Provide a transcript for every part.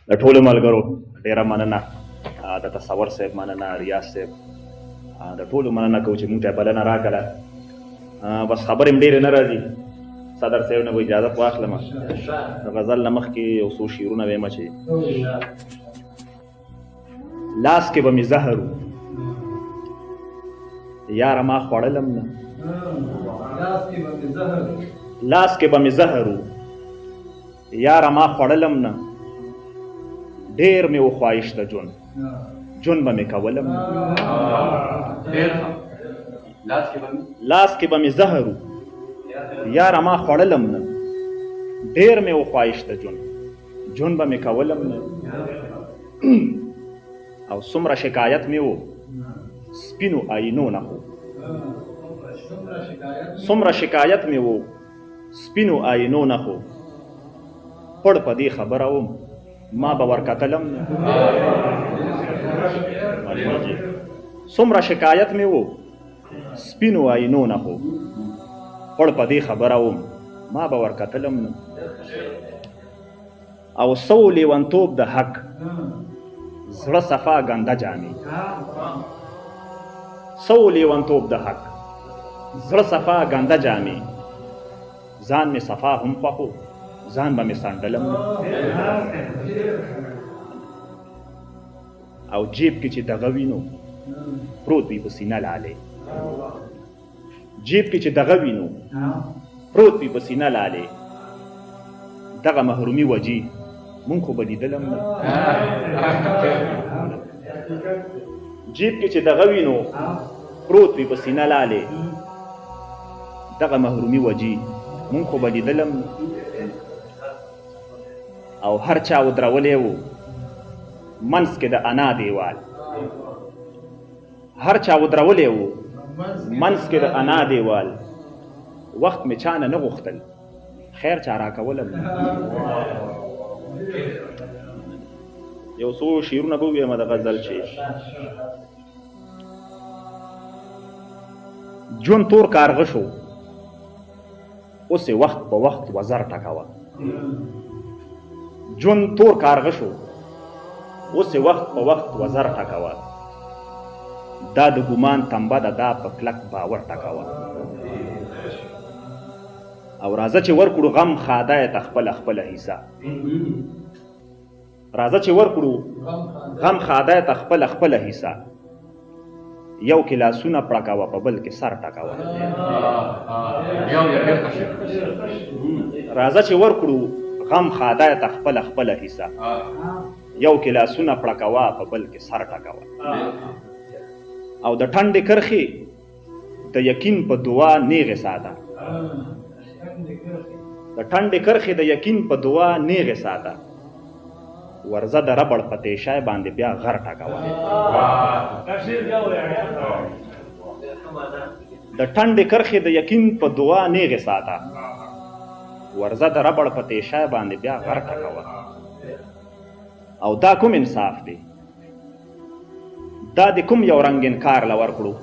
د ټولو ملګرو ډیره مننه، د تصور صاحب مننه، ریاض صاحب د ټولو مننه کوو چې موږ ته بلنه راکړه. بس خبرې م ډېرې نه راځي، صدر صاحب نه به اجازت واخلم. د غزل نه مخکې یو څو شعرونه ویمه چې لاس کې به مې زهر و یاره ما خوړلم نه، لاس کې به مې زهر و یاره ما خوړلم نه، ډېر مې وخوایش د ژوند ژوند به مې کولم نه. لاس کې به مې زهر و یاره ما خوړلم نه، ډېر مې وخوایش د ژوند ژوند به مې کولم نه. او څومره شکایت مې و سپینو آینو نه خو، څومره شکایت مې و سپینو آینو نه خو، پړ په دې خبره وم ما به ورکتلم نه. څومره شکایت مې و سپینو آینو نه خو، پړ په دې خبره وم ما به ورکتلم نه. او سو لیونتوب د حق زړه صفا ګنده جامې، سو لیونتوب د حق زړه صفا ګنده جامې، ځان مې صفا هم خوښو ځان به مې سنډلم نه. او جیب کې چې دغه وینو پروت وي په سینه لالې، جیب کې چې دغه وینو پروت وي په سینه لالې، دغه محرومي وجې مونږ خو به لیدلم نه. جیب کې چې دغه وینو پروت وي په سینه لالې، دغه محرومي وجې مونږ خو به لیدلم نه. او هر چا ودرولی و منځ کې د انا دیوال، هر چا ودرولی و منځ کې د انا دیوال، وخت مې چانه نه غوښتل خیر چا راکولم نه. یو څو شعرونه به ووایم د غزل چې ژوند تور کارغه شو اوس یې وخت په وخت وزر ټکوه، ژوند تور کارغه شو اوس یې وخت په وخت وزر ټکوه، دا د ګمان تنبه ده دا په کلک باور ټکوه. او راځه چې ورکړو غم خادای ته خپله خپله حصه، راځه چې ورکړو غم خادای ته خپله خپله حصه، یو کې لاسونه پړکوه په بل کې سر ټکوه. راځه چې ورکړو غم خادای ته خپله خپله حصه، یو کې لاسونه پړکوه په بل کې سر ټکوه. او د ټنډې کرښې د یقین په دعا نیغې ساته، د ټنډې کرښې د یقین په دعا نیغې ساته، ورځه د ربړ په تیشای باندې بیا غر ټکوه. د ټنډې کرښې د یقین په دعا نیغې ساته، ورځه د ربړ په تیشای باندې بیا غر ټکوه. او دا کوم انصاف دی دا د کوم یو رنګین کار له ورکړو،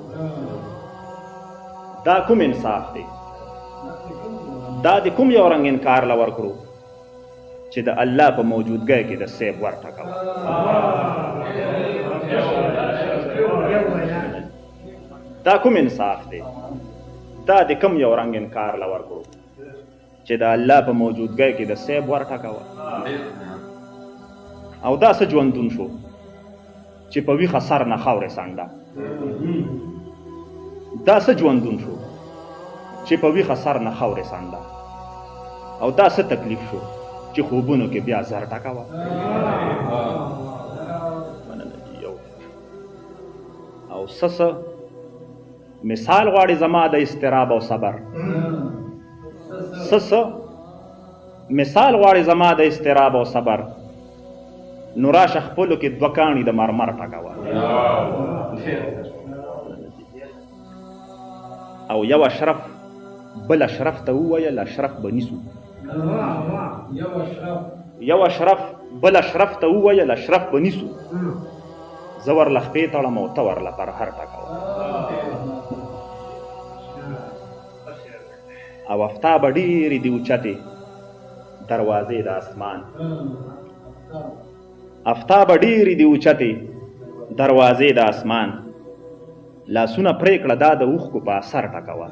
دا کوم انصاف دی دا د کوم یو رنګین کار له ورکړو چې د الله په موجودګۍ کې د سیب ور ټکوه. دا کوم انصاف دی دا د کوم یو رنګین کار له ورکړو چې د الله په موجودګۍ کې د سیب ور ټکوه. او دا څه ژوندون شو چې په ویښه سر نه خاورې سنډه، دا څه ژوندون شو چې په ویښه سر نه خاورې سنډه، او دا څه تکلیف شو چې خوبونو کې بیا زر ټکوه. او څه مثال غواړي زما د اضطراب او صبر، څه مثال غواړي زما د اضطراب او صبر، نو راشه خپلو کې دوه کاڼي د مرمر ټکوه. او یو اشرف بل اشرف ته وویل اشرف به نیسو، یو اشرف بل اشرف ته وویل اشرف به نیسو، زه ورله خپې تړم او ته ورله پر هر ټکوه. او افتابه ډېرې دي اوچتې دروازې د اسمان، افتاب ډېرې دي اوچتې دروازې د اسمان لاسونه پرې کړه دا د اوښکو په اثر ټکوه